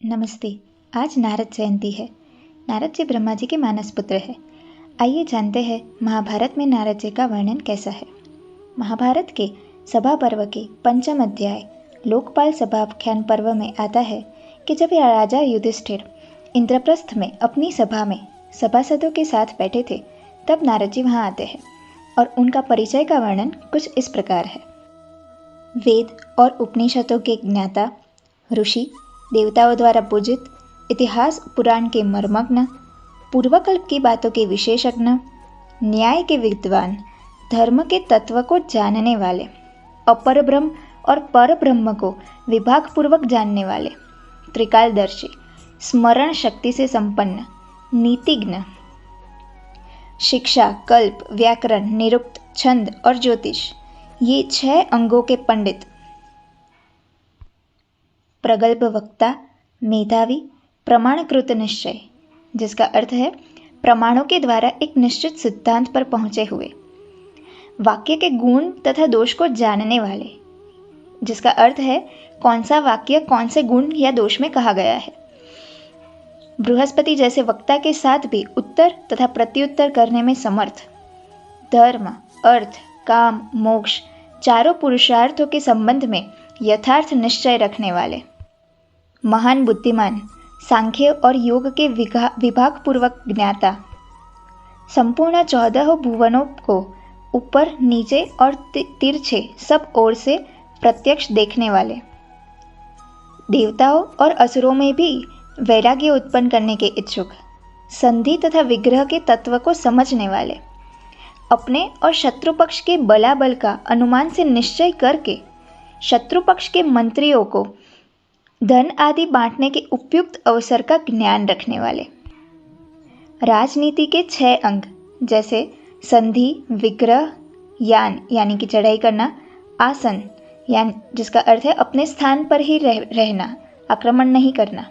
नमस्ते। आज नारद जयंती है। नारद जी ब्रह्मा जी के मानस पुत्र है। आइए जानते हैं महाभारत में नारद जी का वर्णन कैसा है। महाभारत के सभा पर्व के पंचम अध्याय लोकपाल सभाख्यान पर्व में आता है कि जब राजा युधिष्ठिर इंद्रप्रस्थ में अपनी सभा में सभासदों के साथ बैठे थे, तब नारद जी वहाँ आते हैं और उनका परिचय का वर्णन कुछ इस प्रकार है। वेद और उपनिषदों के ज्ञाता, ऋषि, देवताओं द्वारा पूजित, इतिहास पुराण के मर्मज्ञ, पूर्वकल्प की बातों के विशेषज्ञ, न्याय के विद्वान, धर्म के तत्व को जानने वाले, अपर ब्रह्म और पर ब्रह्म को विभागपूर्वक जानने वाले, त्रिकालदर्शी, स्मरण शक्ति से संपन्न, नीतिज्ञ, शिक्षा, कल्प, व्याकरण, निरुक्त, छंद और ज्योतिष, ये 6 अंगों के पंडित, प्रगल्भ वक्ता, मेधावी, प्रमाणकृत निश्चय, जिसका अर्थ है प्रमाणों के द्वारा एक निश्चित सिद्धांत पर पहुंचे हुए, वाक्य के गुण तथा दोष को जानने वाले, जिसका अर्थ है कौन सा वाक्य कौन से गुण या दोष में कहा गया है, बृहस्पति जैसे वक्ता के साथ भी उत्तर तथा प्रत्युत्तर करने में समर्थ, धर्म, अर्थ, काम, मोक्ष चारों पुरुषार्थों के संबंध में यथार्थ निश्चय रखने वाले, महान बुद्धिमान, सांख्य और योग के विभागपूर्वक ज्ञाता, संपूर्ण 14 भुवनों को ऊपर, नीचे और तिरछे सब ओर से प्रत्यक्ष देखने वाले, देवताओं और असुरों में भी वैराग्य उत्पन्न करने के इच्छुक, संधि तथा विग्रह के तत्व को समझने वाले, अपने और शत्रु पक्ष के बलाबल का अनुमान से निश्चय करके शत्रु पक्ष के मंत्रियों को धन आदि बांटने के उपयुक्त अवसर का ज्ञान रखने वाले, राजनीति के 6 अंग जैसे संधि, विग्रह, यान यानी कि चढ़ाई करना, आसन यानी जिसका अर्थ है अपने स्थान पर ही रहना, आक्रमण नहीं करना,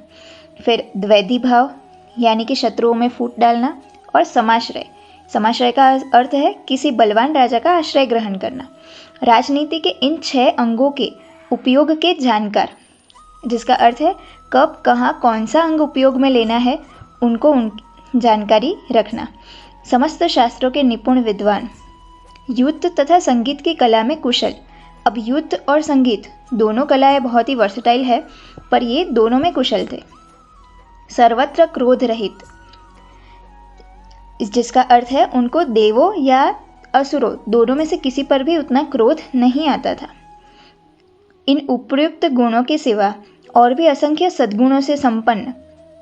फिर द्वैधी भाव यानी कि शत्रुओं में फूट डालना, और समाश्रय, समाश्रय का अर्थ है किसी बलवान राजा का आश्रय ग्रहण करना। राजनीति के इन 6 अंगों के उपयोग के जानकार, जिसका अर्थ है कब कहाँ कौन सा अंग उपयोग में लेना है, उनको जानकारी रखना। समस्त शास्त्रों के निपुण विद्वान, युद्ध तथा संगीत की कला में कुशल। अब युद्ध और संगीत दोनों कलाएं बहुत ही वर्सटाइल है, पर ये दोनों में कुशल थे। सर्वत्र क्रोध रहित, जिसका अर्थ है उनको देवों या असुरों दोनों में से किसी पर भी उतना क्रोध नहीं आता था। इन उपयुक्त गुणों के सिवा और भी असंख्य सद्गुणों से संपन्न,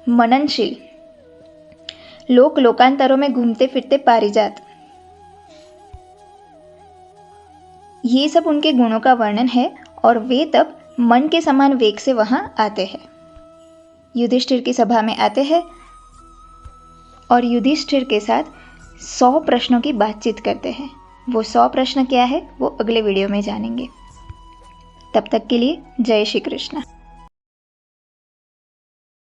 मननशील, लोक लोकांतरों में घूमते फिरते पारिजात, ये सब उनके गुणों का वर्णन है और वे तब मन के समान वेग से वहां आते हैं। युधिष्ठिर की सभा में आते हैं और युधिष्ठिर के साथ 100 प्रश्नों की बातचीत करते हैं। वो 100 प्रश्न क्या है वो अगले वीडियो में जानेंगे। तब तक के लिए जय श्री कृष्ण।